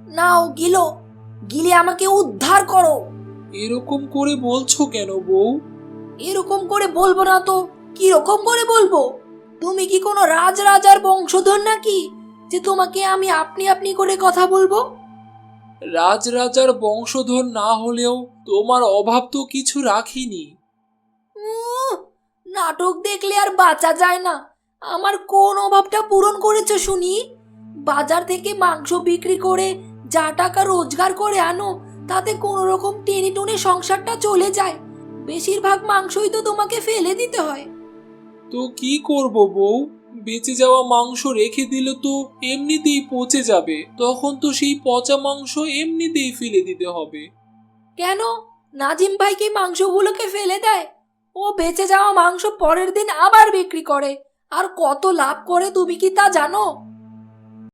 নাও গিলো, গিলে আমাকে উদ্ধার করো। এরকম করে বলছো কেন বউ? এরকম করে বলবো না তো কি রকম করে বলবো? তুমি কি কোনো রাজার বংশধর নাকি যে তোমাকে আমি আপনি আপনি করে কথা বলবো? রাজার বংশধর না হলেও তোমার অভাব তো কিছু রাখিনি। উহ, নাটক দেখলে আর বাঁচা যায় না। আমার কোন অভাবটা পূরণ করেছো শুনি? বাজার থেকে মাংস বিক্রি করে যা টাকা রোজগার করে আনো, তাতে কোনো রকম টেনে টুনে সংসারটা চলে যায়। বেশিরভাগ মাংসই তো তোমাকে ফেলে দিতে হয়। তো কি করব বউ? বেঁচে যাওয়া মাংস রেখে দিলে তো এমনিতেই পচে যাবে, তখন তো সেই পচা মাংস এমনিতেই ফেলে দিতে হবে। কেন? নাজিম ভাই কি মাংসগুলোকে ফেলে দেয়? ও বেঁচে যাওয়া মাংস পরের দিন আবার বিক্রি করে, আর কত লাভ করে তুমি কি তা জানো?